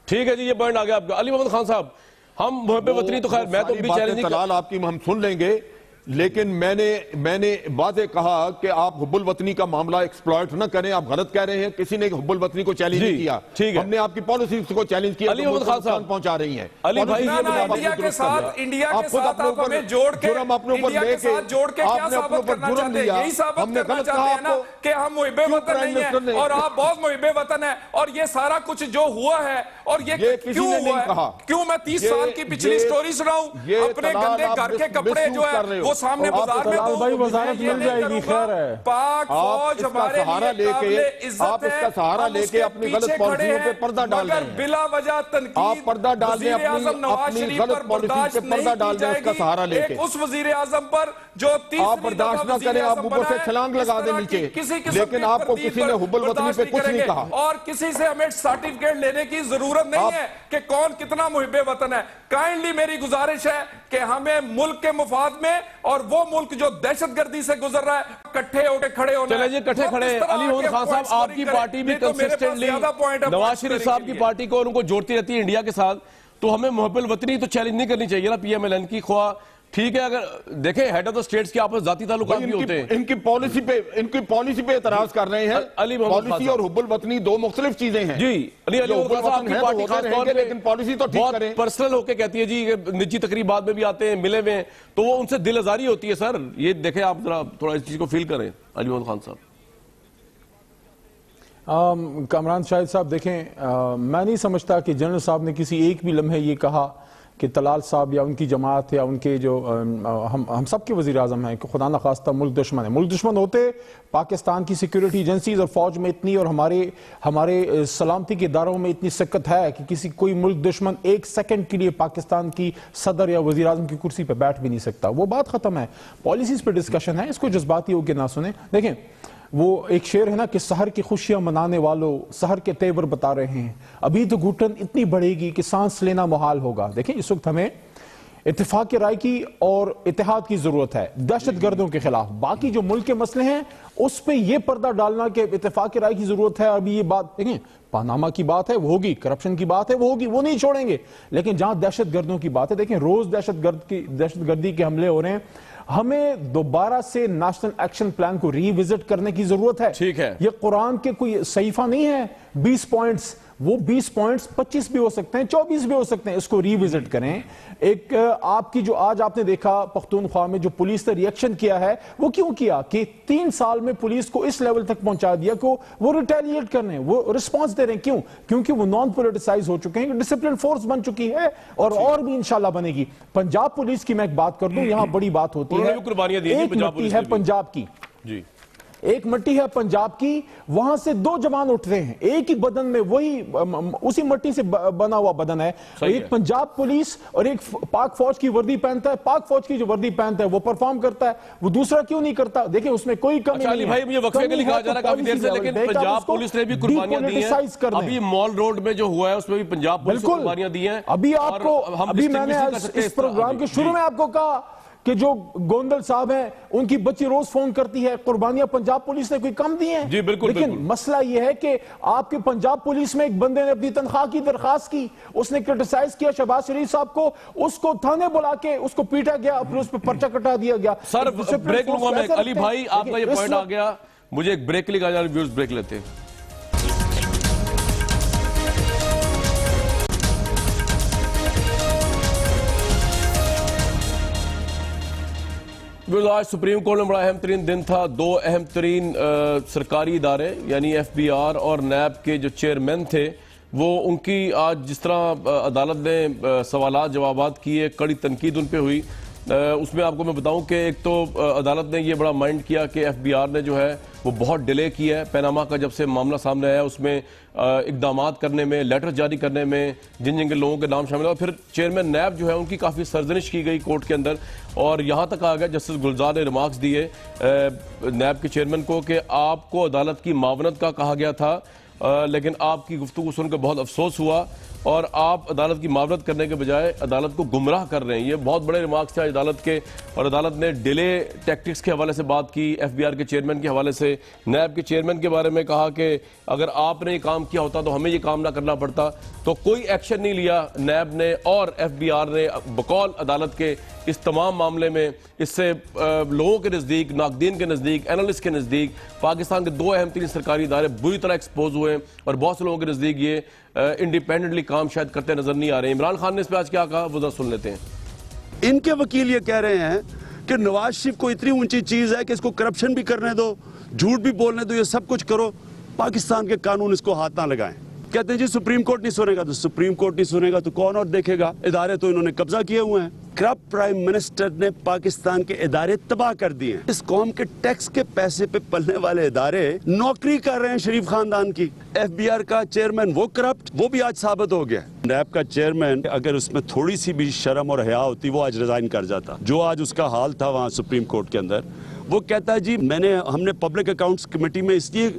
Speaker 1: ठीक है जी, ये पॉइंट आ गया आपका। अली मोहम्मद खान साहब, हम मुहब्बे वतनी तो खैर मैं तो भी चैलेंज
Speaker 2: तलाल आपकी हम सुन लेंगे, लेकिन मैंने वादे कहा कि आप हुब्बुल वतनी का मामला एक्सप्लॉइट न करें। आप गलत कह रहे हैं, किसी ने हुब्बुल वतनी को चैलेंज नहीं किया।
Speaker 1: ठीक है,
Speaker 2: हमने आपकी पॉलिसी को चैलेंज किया।
Speaker 1: अली मोहम्मद खान साहब
Speaker 2: पहुंचा रही हैं
Speaker 1: अली भाई,
Speaker 4: इंडिया के साथ आप हमें जोड़ के
Speaker 2: जुर्म अपने ऊपर लेके
Speaker 4: क्या साबित करना चाहते हैं? यही साबित करना चाहते हैं ना कि हम मुहिब्बे वतन नहीं है और आप बहुत मुहिब्बे वतन है। और ये सारा कुछ जो हुआ है और ये क्यों हुआ है, क्यों मैं 30 साल की पिछली स्टोरी सुनाऊं? अपने गंदे घर के कपड़े जो है वो सामने बाजार में
Speaker 3: भाई वजारत मिल जाएगी, खैर है।
Speaker 4: पाक फौज हमारे
Speaker 2: सहारा लेके, आप इसका सहारा लेके अपनी गलत पॉलिसियों पे पर्दा डाल रहे हैं।
Speaker 4: बिला वजह तनकीद
Speaker 2: आप पर्दा डाल दें, अपनी गलत पॉलिसी पे पर्दा डाल दें उसका सहारा लेके।
Speaker 4: उस वजीर आजम पर जो
Speaker 2: आप बर्दाश्त न करें, आप ऊपर से छलांग लगा दें नीचे, लेकिन आपको किसी ने हुब्बुल वतनी पे कुछ नहीं कहा।
Speaker 4: और किसी से हमें सर्टिफिकेट लेने की जरूरत नहीं है कि कौन कितना मुहिब्बे वतन है। काइंडली मेरी गुजारिश है कि हमें मुल्क के मुफाद में और वो मुल्क जो दहशतगर्दी से गुजर रहा है इकट्ठे होकर खड़े होना।
Speaker 1: चलिए इकट्ठे खड़े। अली मोहम्मद खान साहब, आपकी पार्टी भी कंसिस्टेंटली नवाज शरीफ साहब की पार्टी को और उनको जोड़ती रहती है इंडिया के साथ। तो हमें मुहब्बल वतनी तो चैलेंज नहीं करनी चाहिए ना पीएमएलएन की। ख्वा ठीक है, अगर देखें हेड ऑफ द स्टेट्स के आपस जाती ताल्लुकात भी होते हैं।
Speaker 2: इनकी पॉलिसी पे एतराज कर रहे हैं।
Speaker 1: अली मोहम्मद
Speaker 2: पॉलिसी और हुब्बुल वतनी दो मुख्तलिफ चीजें हैं
Speaker 1: जी। अली
Speaker 2: हुब्बुल वतन है तो होते रहेंगे, लेकिन पॉलिसी तो ठीक
Speaker 1: बहुत
Speaker 2: करें।
Speaker 1: पर्सनल होके कहती है जी, निजी तकरीबात में भी आते हैं, मिले हुए हैं, तो वो उनसे दिल आजारी होती है सर। ये देखें आप जरा थोड़ा इस चीज को फील करें। अली मोहम्मद खान साहब।
Speaker 3: कामरान शाहिद साहब देखें, मैं नहीं समझता कि जनरल साहब ने किसी एक भी लम्हे ये कहा कि तलाल साहब या उनकी जमात या उनके जो हम सब के वज़ीर आज़म हैं कि खुदा न खास्ता मुल्क दुश्मन है। मुल्क दुश्मन होते पाकिस्तान की सिक्योरिटी एजेंसीज और फौज में इतनी और हमारे सलामती के इदारों में इतनी सिक्कत है कि किसी कोई मुल्क दुश्मन एक सेकंड के लिए पाकिस्तान की सदर या वज़ीर आज़म की कुर्सी पर बैठ भी नहीं सकता। वो बात ख़त्म है, पॉलिसीज़ पर डिस्कशन है, इसको जज्बाती होकर ना सुने। देखें वो एक शेर है ना कि सहर की खुशियां मनाने वालों सहर के तेवर बता रहे हैं, अभी तो घुटन इतनी बढ़ेगी कि सांस लेना मुहाल होगा। देखें इस वक्त हमें इत्तेफाक की राय की और इत्तेहाद की जरूरत है दहशत गर्दों के खिलाफ। बाकी जो मुल्क के मसले हैं उस पर यह पर्दा डालना कि इत्तेफाक की राय की जरूरत है, अभी ये बात देखें पानामा की बात है वो होगी, करप्शन की बात है वो होगी, वो नहीं छोड़ेंगे। लेकिन जहां दहशत गर्दों की बात है, देखें रोज दहशतगर्दी के हमले हो रहे हैं, हमें दोबारा से नेशनल एक्शन प्लान को रीविजिट करने की जरूरत है।
Speaker 1: ठीक है,
Speaker 3: ये कुरान के कोई सहीफा नहीं है 20 पॉइंट्स, वो 20 पॉइंट्स 25 भी हो सकते हैं, 24 भी हो सकते हैं। इसको रीविजिट करें। एक आपकी जो आज आपने देखा पख्तूनख्वा में जो पुलिस ने रिएक्शन किया है, वो क्यों किया कि 3 साल में पुलिस को इस लेवल तक पहुंचा दिया कि वो रिटेलिएट कर रहे हैं, वो रिस्पांस दे रहे हैं। क्यों? क्योंकि वो नॉन पोलिटिसाइज हो चुके हैं, डिसिप्लिन फोर्स बन चुकी है और भी इंशाल्लाह बनेगी। पंजाब पुलिस की मैं एक बात कर दूं, यहां बड़ी बात होती है, एक मट्टी है पंजाब की
Speaker 1: जी,
Speaker 3: एक मट्टी है पंजाब की, वहां से 2 जवान उठते हैं एक ही बदन में, वही उसी मट्टी से बना हुआ बदन है। एक पंजाब पुलिस और एक पाक फौज की वर्दी पहनता है, पाक फौज की जो वर्दी पहनता है वो परफॉर्म करता है, वो दूसरा क्यों नहीं करता? देखिए उसमें कोई कमी नहीं है।
Speaker 1: भाई मुझे वक्फे के लिए कहा जा रहा है काफी देर से, लेकिन पंजाब पुलिस ने भी कुर्बानियां दी हैं। अभी मॉल रोड में जो हुआ है उसमें भी पंजाब पुलिस ने कुर्बानियां दी हैं।
Speaker 3: अभी मैंने इस प्रोग्राम के शुरू में आपको कहा कि जो गोंदल साहब हैं उनकी बच्ची रोज फोन करती है, कुर्बानियां पंजाब पुलिस ने कोई कम दी हैं?
Speaker 1: जी बिल्कुल।
Speaker 3: लेकिन मसला यह है कि आपके पंजाब पुलिस में एक बंदे ने अपनी तनख्वाह की दरखास्त की, उसने क्रिटिसाइज किया शहबाज शरीफ साहब को, उसको थाने बुला के उसको पीटा गया, फिर उस पर पर्चा कटा दिया गया।
Speaker 1: सर ब्रेक लूंगा मैं। अली भाई आपका ये पॉइंट आ गया, मुझे एक ब्रेक के लिए व्यूज ब्रेक लेते हैं। आज सुप्रीम कोर्ट में बड़ा अहम तरीन दिन था। 2 अहम तरीन सरकारी इदारे यानी FBR और नैब के जो चेयरमैन थे, वो उनकी आज जिस तरह अदालत ने सवालात जवाबात किए, कड़ी तनकीद उन पे हुई। उसमें आपको मैं बताऊं कि एक तो अदालत ने ये बड़ा माइंड किया कि FBR ने जो है वो बहुत डिले किया है। पैनामा का जब से मामला सामने आया उसमें इकदामात करने में, लेटर जारी करने में जिन जिन लोगों के नाम शामिल हुआ, फिर चेयरमैन नैब जो है उनकी काफ़ी सरजनिश की गई कोर्ट के अंदर, और यहाँ तक आ गया जस्टिस गुलजार ने रिमार्क्स दिए नैब के चेयरमैन को कि आपको अदालत की मावनत का कहा गया था, लेकिन आपकी गुफ्तगू सुनकर बहुत अफसोस हुआ और आप अदालत की मावनत करने के बजाय अदालत को गुमराह कर रहे हैं। ये बहुत बड़े रिमार्क्स थे अदालत के, और अदालत ने डिले टैक्टिक्स के हवाले से बात की, FBR के चेयरमैन के हवाले से, नैब के चेयरमैन के बारे में कहा कि अगर आपने ये काम किया होता तो हमें ये काम ना करना पड़ता। तो कोई एक्शन नहीं लिया नैब ने और FBR ने बकौल अदालत के इस तमाम मामले में। इससे लोगों के नज़दीक, नाकदीन के नज़दीक, एनालिस्ट के नज़दीक पाकिस्तान के 2 अहम तरीन सरकारी इदारे बुरी तरह एक्सपोज हुए और बहुत से लोगों के नज़दीक ये इंडिपेंडेंटली काम शायद करते नजर नहीं आ रहे। इमरान खान ने इस पर आज क्या कहा वो जरा सुन लेते हैं।
Speaker 5: इनके वकील ये कह रहे हैं कि नवाज शरीफ को इतनी ऊंची चीज है कि इसको करप्शन भी करने दो, झूठ भी बोलने दो, ये सब कुछ करो, पाकिस्तान के कानून इसको हाथ ना लगाएं। कहते हैं जी सुप्रीम कोर्ट नहीं सुनेगा, तो सुप्रीम कोर्ट नहीं सुनेगा तो कौन और देखेगा? इदारे तो इन्होंने कब्जा किए हुए हैं। करप्ट प्राइम मिनिस्टर ने पाकिस्तान के इदारे तबाह कर दिए। इस कौम के टैक्स के पैसे पे पलने वाले इदारे नौकरी कर रहे हैं शरीफ खानदान की। FBR का चेयरमैन वो करप्ट, वो भी आज साबित हो गया। नैब का चेयरमैन अगर उसमें थोड़ी सी भी शर्म और हया होती वो आज रिजाइन कर जाता। जो आज उसका हाल था वहां सुप्रीम कोर्ट के अंदर, वो कहता है जी हमने पब्लिक अकाउंट्स कमेटी में इसलिए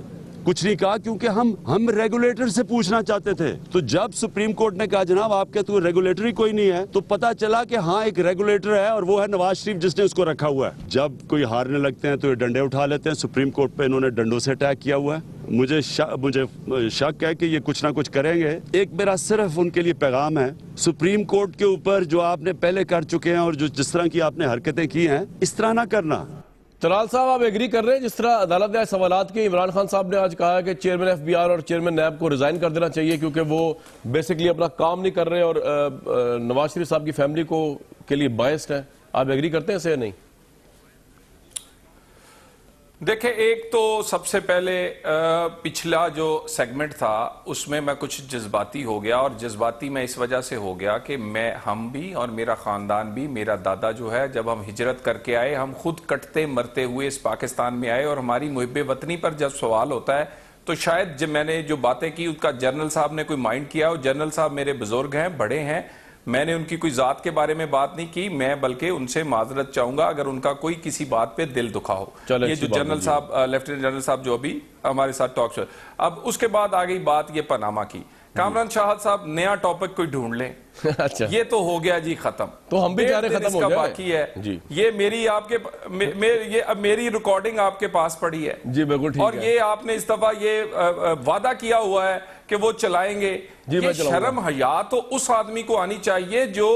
Speaker 5: कुछ नहीं कहा क्योंकि हम रेगुलेटर से पूछना चाहते थे। तो जब सुप्रीम कोर्ट ने कहा जनाब आपके तो रेगुलेटर ही कोई नहीं है, तो पता चला कि हाँ एक रेगुलेटर है और वो है नवाज शरीफ जिसने उसको रखा हुआ है। जब कोई हारने लगते हैं तो ये डंडे उठा लेते हैं। सुप्रीम कोर्ट पे इन्होंने डंडों से अटैक किया हुआ है। मुझे शक है कि ये कुछ ना कुछ करेंगे। एक मेरा सिर्फ उनके लिए पैगाम है, सुप्रीम कोर्ट के ऊपर जो आपने पहले कर चुके हैं और जो जिस तरह की आपने हरकतें की हैं, इस तरह ना करना।
Speaker 1: तलाल साहब, आप एग्री कर रहे हैं जिस तरह अदालत ने सवालात के इमरान खान साहब ने आज कहा है कि चेयरमैन एफबीआर और चेयरमैन नैब को रिजाइन कर देना चाहिए क्योंकि वो बेसिकली अपना काम नहीं कर रहे और नवाज शरीफ साहब की फैमिली को के लिए बायस्ड है। आप एग्री करते हैं इसे या नहीं?
Speaker 4: देखिए, एक तो सबसे पहले पिछला जो सेगमेंट था उसमें मैं कुछ जज्बाती हो गया, और जज्बाती मैं इस वजह से हो गया कि हम भी और मेरा ख़ानदान भी, मेरा दादा जो है, जब हम हिजरत करके आए, हम खुद कटते मरते हुए इस पाकिस्तान में आए, और हमारी मुहिब वतनी पर जब सवाल होता है तो शायद जब मैंने जो बातें की उसका जनरल साहब ने कोई माइंड किया, और जनरल साहब मेरे बुजुर्ग हैं, बड़े हैं, मैंने उनकी कोई जात के बारे में बात नहीं की, मैं बल्कि उनसे माजरत चाहूंगा अगर उनका कोई किसी बात पे दिल दुखा हो। ये जो जनरल साहब, लेफ्टिनेंट जनरल साहब जो अभी हमारे साथ टॉक शो, अब उसके बाद आ गई बात ये पनामा की। कामरान शाहद साहब नया टॉपिक कोई ढूंढ लें।
Speaker 1: अच्छा,
Speaker 4: ये तो हो गया जी खत्म,
Speaker 1: तो हम भी जा रहे खत्म हो गया
Speaker 4: बाकी है
Speaker 1: जी।
Speaker 4: ये मेरी आपके ये अब मेरी रिकॉर्डिंग आपके पास पड़ी है
Speaker 1: जी, बिल्कुल ठीक
Speaker 4: और
Speaker 1: है।
Speaker 4: ये आपने इस दफा ये वादा किया हुआ है कि वो चलाएंगे। ये शर्म हया तो उस आदमी को आनी चाहिए जो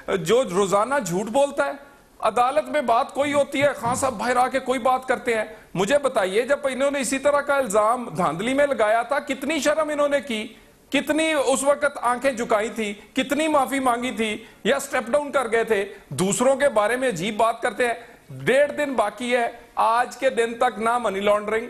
Speaker 4: रोजाना झूठ बोलता है। अदालत में बात कोई होती है, खान साहब बाहर आके कोई बात करते हैं। मुझे बताइए, जब इन्होंने इसी तरह का इल्जाम धांधली में लगाया था, कितनी शर्म इन्होंने की, कितनी उस वक्त आंखें झुकाई थी, कितनी माफी मांगी थी, या स्टेप डाउन कर गए थे। दूसरों के बारे में अजीब बात करते हैं। 1.5 दिन बाकी है, आज के दिन तक ना मनी लॉन्ड्रिंग,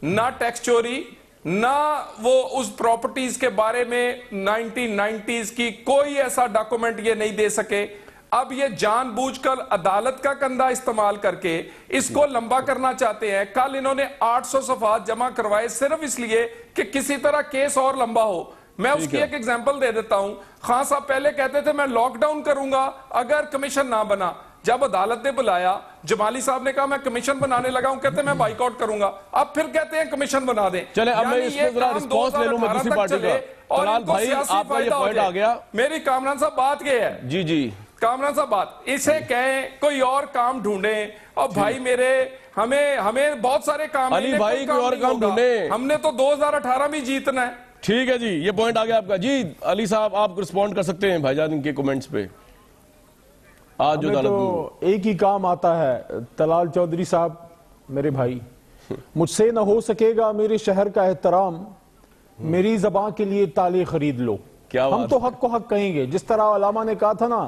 Speaker 4: ना टैक्स चोरी, ना वो उस प्रॉपर्टीज के बारे में 1990s की कोई ऐसा डॉक्यूमेंट ये नहीं दे सके। अब ये जानबूझकर अदालत का कंधा इस्तेमाल करके इसको लंबा करना चाहते हैं। कल इन्होंने 800 सफात जमा करवाए सिर्फ इसलिए कि किसी तरह केस और लंबा हो। मैं उसकी एक एग्जांपल दे देता हूं। खान साहब पहले कहते थे मैं लॉकडाउन करूंगा अगर कमीशन ना बना। जब अदालत ने बुलाया, जमाली साहब ने कहा मैं कमीशन बनाने लगा हूं, कहते मैं बाइकआउट करूंगा। अब फिर कहते हैं कमीशन बना दें।
Speaker 1: चले, अब मैं इसमें जरा रिस्पांस ले लूं मैं दूसरी पार्टी का। तलाल भाई, आपका ये पॉइंट आ गया।
Speaker 4: मेरी कामरान साहब बात ये है
Speaker 1: जी जी,
Speaker 4: कामरान साहब बात इसे कहें कोई और काम ढूंढे। और भाई मेरे हमें बहुत सारे काम,
Speaker 1: अली भाई कोई और काम ढूंढे, हमने
Speaker 4: तो 2018 भी जीतना है।
Speaker 1: ठीक है जी, ये पॉइंट आ गया आपका। जी अली साहब, आप रिस्पॉन्ड कर सकते हैं भाईजान इनके कमेंट्स पे। आज जो
Speaker 3: तो एक ही काम आता है तलाल चौधरी साहब, मेरे भाई, मुझसे न हो सकेगा मेरे शहर का एहतराम, मेरी ज़बान के लिए ताले खरीद लो।
Speaker 1: क्या
Speaker 3: हम तो हक को हक कहेंगे। जिस तरह अलामा ने कहा था ना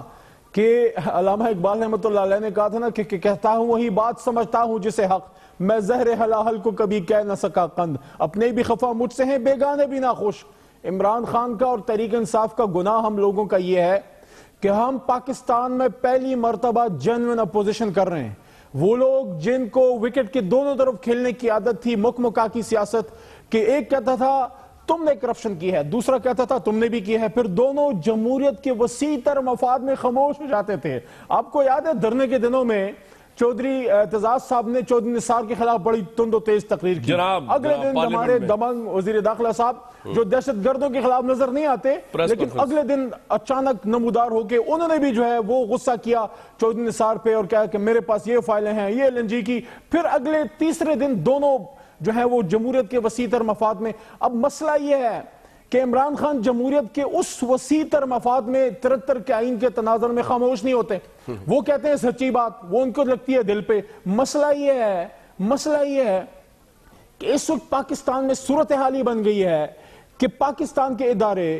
Speaker 3: कि अलामा इकबाल रहमतुल्लाह अलैह ने कहा था ना कि कहता हूं वही बात समझता हूं जिसे हक, मैं जहर हलाहल को कभी कह न सका कंद, अपने भी खफा मुझसे हैं बेगाने भी ना खुश। इमरान खान का और तहरीक इंसाफ का गुनाह हम लोगों का यह है कि हम पाकिस्तान में पहली मर्तबा जेन्युइन अपोजिशन कर रहे हैं। वो लोग जिनको विकेट के दोनों तरफ खेलने की आदत थी, मुकमुका की सियासत, कि एक कहता था तुमने करप्शन की है, दूसरा कहता था तुमने भी की है, फिर दोनों जमहूरियत के वसी तर मफाद में खामोश हो जाते थे। आपको याद है धरने के दिनों में चौधरी एतजाज साहब ने चौधरी निसार के खिलाफ बड़ी तुंद तेज तकरीर की। अगले दिन हमारे दमंग वजीर दाखिला साहब जो दहशतगर्दों के खिलाफ नजर नहीं आते, लेकिन अगले दिन अचानक नमूदार होके उन्होंने भी जो है वो गुस्सा किया चौधरी निसार पे और कहा कि मेरे पास ये फाइलें हैं, ये एलएनजी की। फिर अगले तीसरे दिन दोनों जो है वो जमहूरियत के वसीतर मफाद में। अब मसला यह है कि इमरान खान जमहूरियत के उस वसीतर मफाद में 73 के आइन के तनाजुर में खामोश नहीं होते। वो कहते हैं सच्ची बात, वो उनको लगती है दिल पे। मसला यह है कि इस वक्त पाकिस्तान में सूरत हाल ही बन गई है कि पाकिस्तान के इदारे,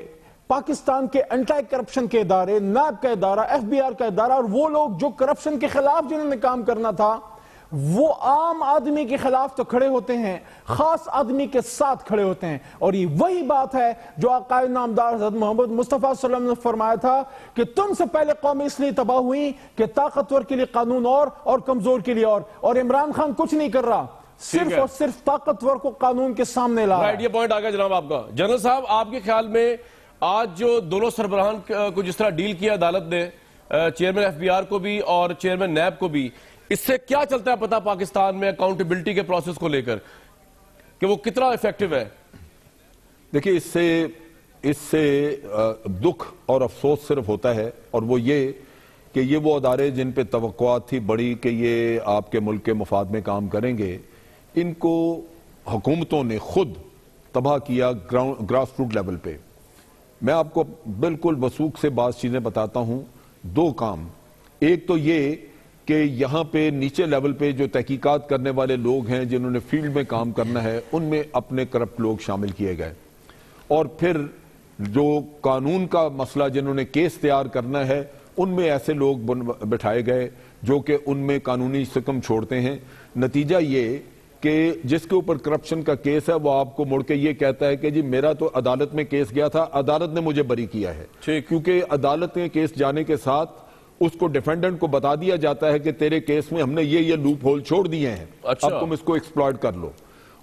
Speaker 3: पाकिस्तान के एंटी करप्शन के इदारे, नैब का इदारा, एफबीआर का इदारा, और वो लोग जो करप्शन के खिलाफ जिन्होंने काम करना था, वो आम आदमी के खिलाफ तो खड़े होते हैं, खास आदमी के साथ खड़े होते हैं। और ये वही बात है जो आकाए नामदार हज़रत मोहम्मद मुस्तफ़ा सल्लल्लाहु अलैहि वसल्लम ने फरमाया था कि तुमसे पहले कौमें इसलिए तबाह हुई कि ताकतवर के लिए कानून और कमजोर के लिए और इमरान खान कुछ नहीं कर रहा, सिर्फ और सिर्फ ताकतवर को कानून के सामने ला रहा है।
Speaker 1: ये पॉइंट आ गया जनाब आपका। जनरल साहब, आपके ख्याल में आज जो दोनों सरबराहान को जिस तरह डील किया अदालत ने, चेयरमैन एफबीआर को भी और चेयरमैन नैब को भी, इससे क्या चलता है पता पाकिस्तान में अकाउंटेबिलिटी के प्रोसेस को लेकर? कि वो कितना इफेक्टिव है?
Speaker 2: देखिए, इससे दुख और अफसोस सिर्फ होता है, और वो ये कि ये वो अदारे जिन पे तवक्कुआत थी बड़ी कि ये आपके मुल्क के मुफाद में काम करेंगे, इनको हुकूमतों ने खुद तबाह किया ग्रास रूट लेवल पे। मैं आपको बिल्कुल वसूख से बात चीजें बताता हूं। दो काम, एक तो ये कि यहां पे नीचे लेवल पे जो तहकीकात करने वाले लोग हैं, जिन्होंने फील्ड में काम करना है, उनमें अपने करप्ट लोग शामिल किए गए, और फिर जो कानून का मसला जिन्होंने केस तैयार करना है, उनमें ऐसे लोग बिठाए गए जो कि उनमें कानूनी सिकम छोड़ते हैं। नतीजा ये कि जिसके ऊपर करप्शन का केस है वो आपको मुड़ के ये कहता है कि जी मेरा तो अदालत में केस गया था, अदालत ने मुझे बरी किया है, क्योंकि अदालत में केस जाने के साथ उसको डिफेंडेंट को बता दिया जाता है कि तेरे केस में हमने ये लूप होल छोड़ दिए हैं,
Speaker 1: अच्छा।
Speaker 2: अब तुम इसको एक्सप्लॉइट कर लो।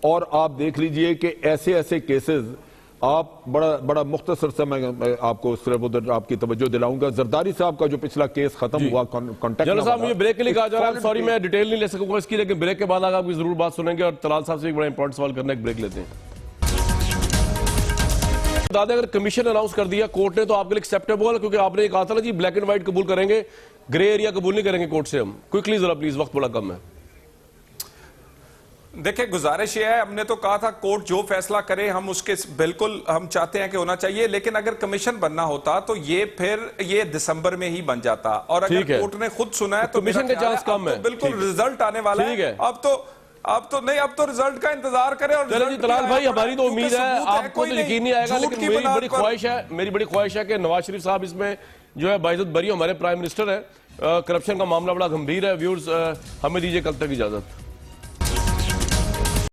Speaker 2: और आप देख लीजिए कि ऐसे ऐसे केसेस आप बड़ा मुख्तसर से मैं आपको सिर्फ उधर आपकी तवज्जो दिलाऊंगा। जरदारी साहब का जो पिछला केस खत्म हुआ कॉन्टेक्ट,
Speaker 1: जनरल साहब मुझे ब्रेक के लिए कहा जा रहा है, सॉरी मैं डिटेल नहीं ले सकूंगा इसकी, लेकिन ब्रेक के बाद आप आपकी जरूर बात सुनेंगे, और तलाल साहब से एक बड़ा इंपॉर्टेंट सवाल करना, एक ब्रेक लेते हैं। दादा, अगर कमीशन अनाउंस कर दिया कोर्ट ने तो आपके लिए एक्सेप्टेबल है? क्योंकि आपने कहा था ना जी ब्लैक एंड व्हाइट कबूल करेंगे, ग्रे एरिया कबूल नहीं करेंगे कोर्ट से हम। क्विकली जरा प्लीज, वक्त बड़ा कम है।
Speaker 4: देखिए, गुजारिश ये है, हमने तो कहा था कोर्ट जो फैसला करे हम उसके बिल्कुल हम चाहते हैं कि होना चाहिए, लेकिन अगर कमीशन बनना होता तो ये फिर ये दिसंबर में ही बन जाता, और अगर कोर्ट ने खुद सुना है तो
Speaker 1: कमीशन के चांस कम है,
Speaker 4: बिल्कुल रिजल्ट आने वाला है। अब तो रिजल्ट का इंतजार करें। और
Speaker 1: चलो जी तलाल भाई, हमारी तो उम्मीद है आपको तो यकीन नहीं आएगा, लेकिन मेरी बड़ी ख्वाहिश है कि नवाज शरीफ साहब इसमें जो है बाइज्जत बरी, हमारे प्राइम मिनिस्टर है। करप्शन का मामला बड़ा गंभीर है। व्यूअर्स, हमें दीजिए कल तक इजाजत।